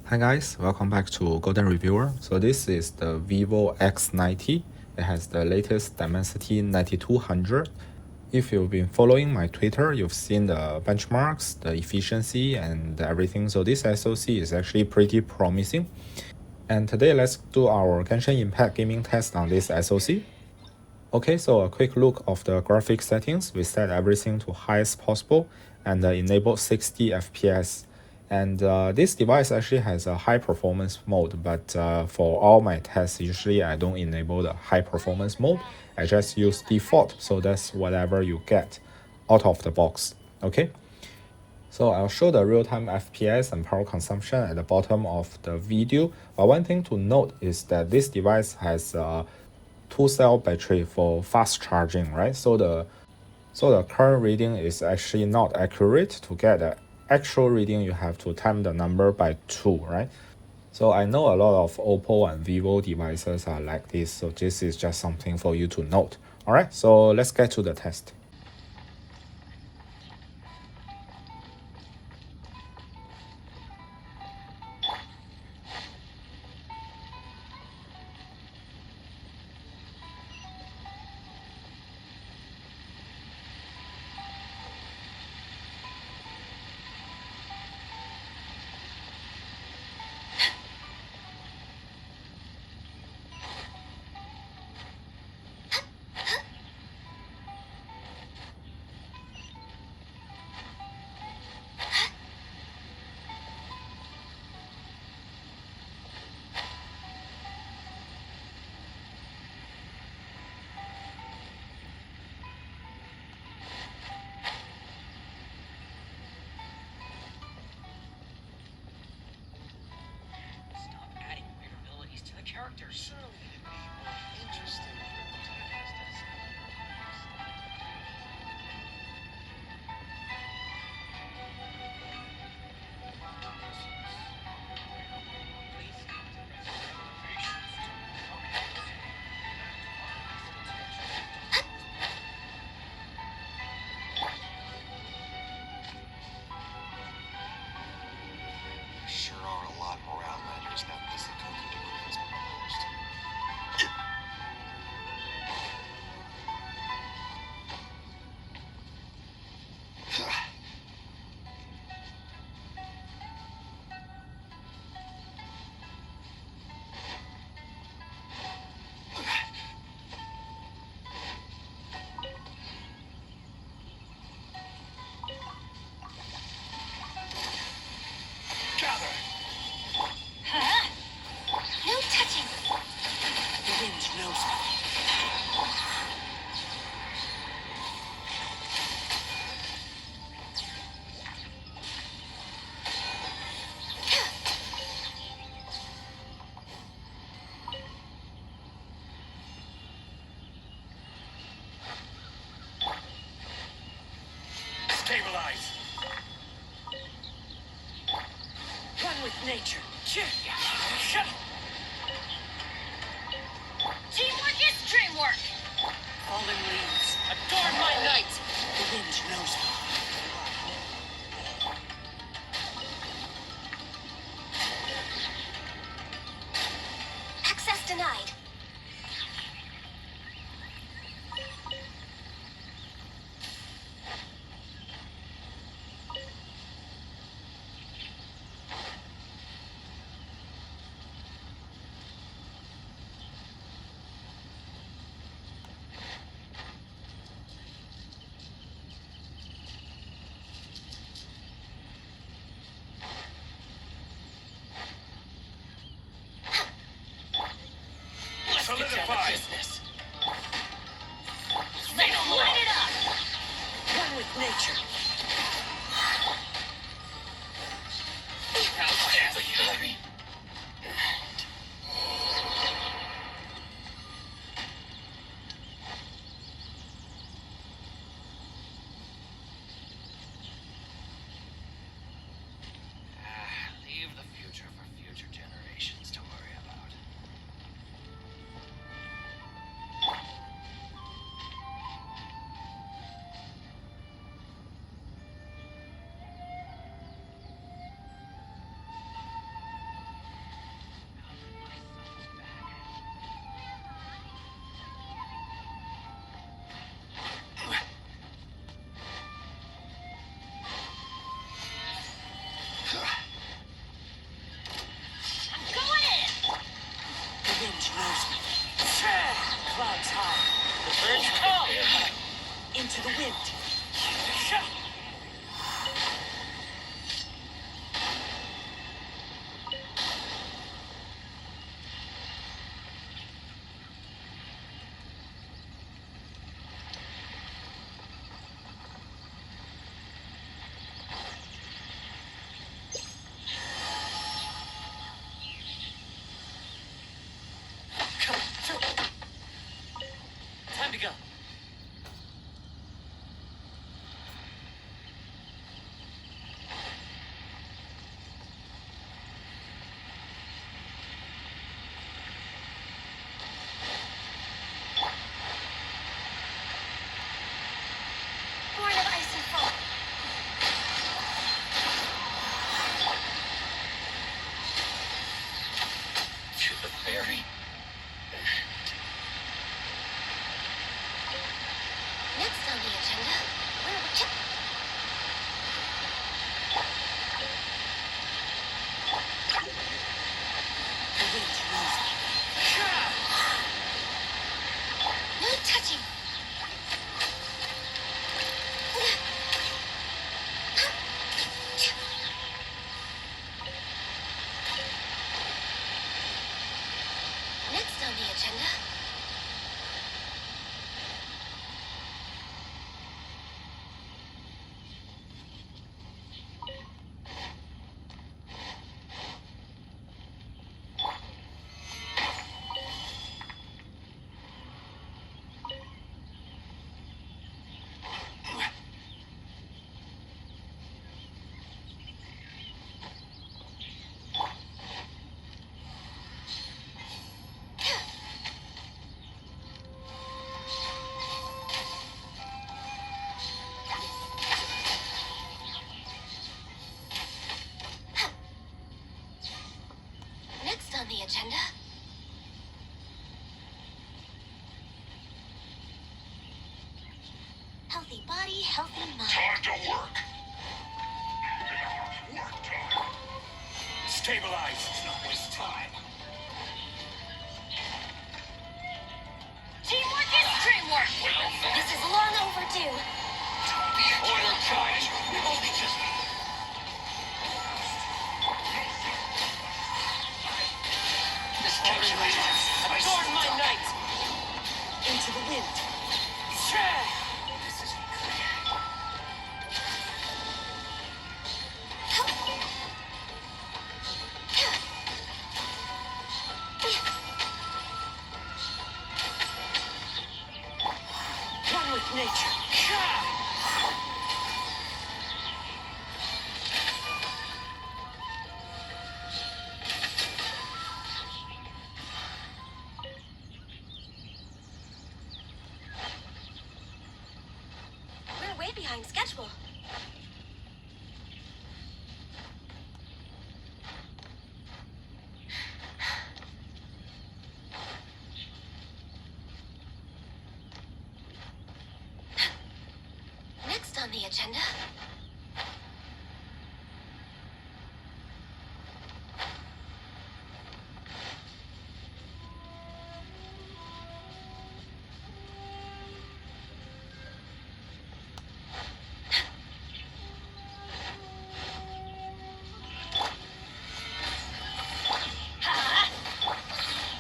Hi guys, welcome back to Golden Reviewer. So this is the Vivo X90. It has the latest Dimensity 9200. If you've been following my Twitter, you've seen the benchmarks, the efficiency and everything. So this SoC is actually pretty promising. And today let's do our Genshin Impact gaming test on this SoC. Okay, so a quick look of the graphics settings. We set everything to highest possible and enable 60 FPS. And this device actually has a high performance mode, but for all my tests, usually I don't enable the high performance mode. I just use default, so that's whatever you get out of the box. Okay, so I'll show the real-time FPS and power consumption at the bottom of the video. But one thing to note is that this device has a 2-cell battery for fast charging, right? So the current reading is actually not accurate. To get the actual reading, you have to time the number by 2, right? So I know a lot of Oppo and Vivo devices are like this, so this is just something for you to note. Alright, so let's get to the test. Characters. Surely it'd be more interesting if the protagonist does sure are a lot more outlanders than this the Goku has proposed. Gather! Huh? No touching! The wind knows me. Stabilize! One with nature. Teamwork is dreamwork! Fallen leaves. Adorn my night! The wind knows me. Access denied. agenda? Healthy body, healthy mind. Time to work. Work time. Stabilize. Let's not waste time. Teamwork is dreamwork. This is long overdue. Order charge. We've only just. This adorn my night. Into the wind. This isn't clear. One with nature. We're way behind schedule. Next on the agenda.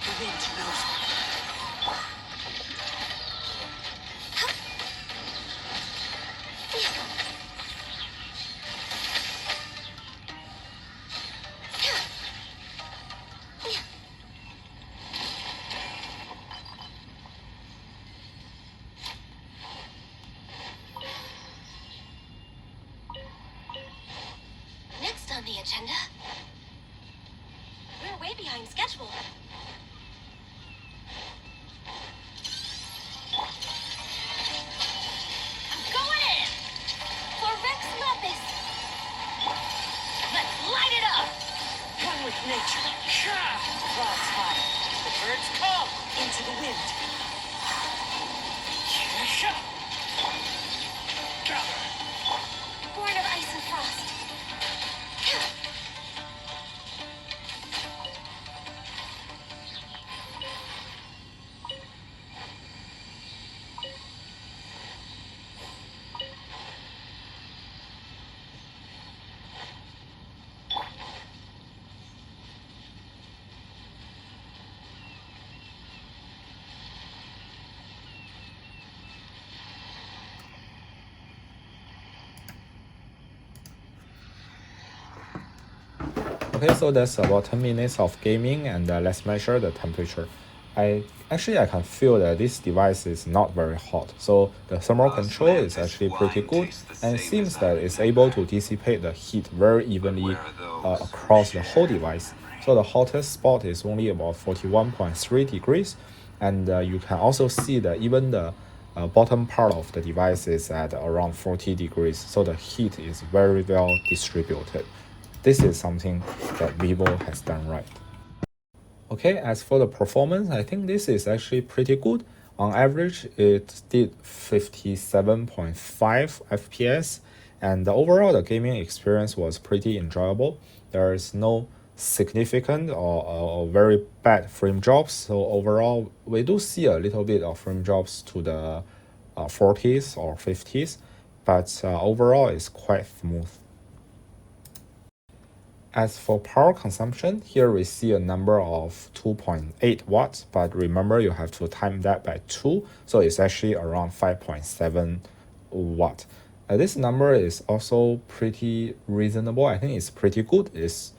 The wind knows me. Next on the agenda. We're way behind schedule. I'm going in! For Rex Lapis! Let's light it up! One with nature. Clouds high. The birds call into the wind. Born of ice and frost. Okay, so that's about 10 minutes of gaming, and let's measure the temperature. I can feel that this device is not very hot, so the thermal control is actually pretty good, and it seems that it's able to dissipate the heat very evenly across the whole device. So the hottest spot is only about 41.3 degrees, and you can also see that even the bottom part of the device is at around 40 degrees, so the heat is very well distributed. This is something that Vivo has done right. Okay, as for the performance, I think this is actually pretty good. On average, it did 57.5 FPS, and overall the gaming experience was pretty enjoyable. There is no significant or very bad frame drops, so overall we do see a little bit of frame drops to the 40s or 50s, but overall it's quite smooth. As for power consumption, here we see a number of 2.8 watts, but remember you have to time that by 2, so it's actually around 5.7 watt. This number is also pretty reasonable. I think it's pretty good. It's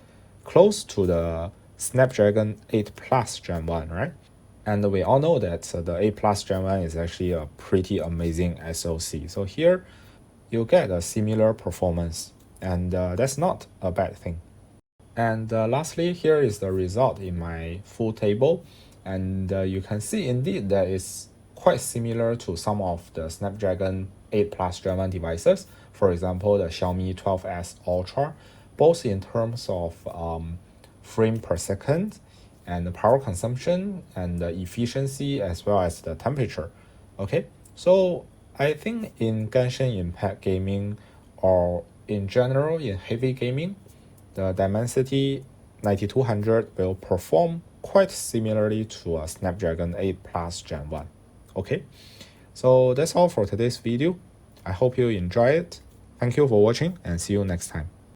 close to the Snapdragon 8 Plus Gen 1, right? And we all know that the 8 Plus Gen 1 is actually a pretty amazing SoC. So here you get a similar performance, and that's not a bad thing. And lastly, here is the result in my full table, and you can see indeed that it's quite similar to some of the Snapdragon 8 Plus Gen 1 devices, for example the Xiaomi 12S Ultra, both in terms of frame per second and the power consumption and the efficiency as well as the temperature. Okay, so I think in Genshin Impact gaming or in general in heavy gaming, the Dimensity 9200 will perform quite similarly to a Snapdragon 8 Plus Gen 1. Okay, so that's all for today's video. I hope you enjoy it. Thank you for watching and see you next time.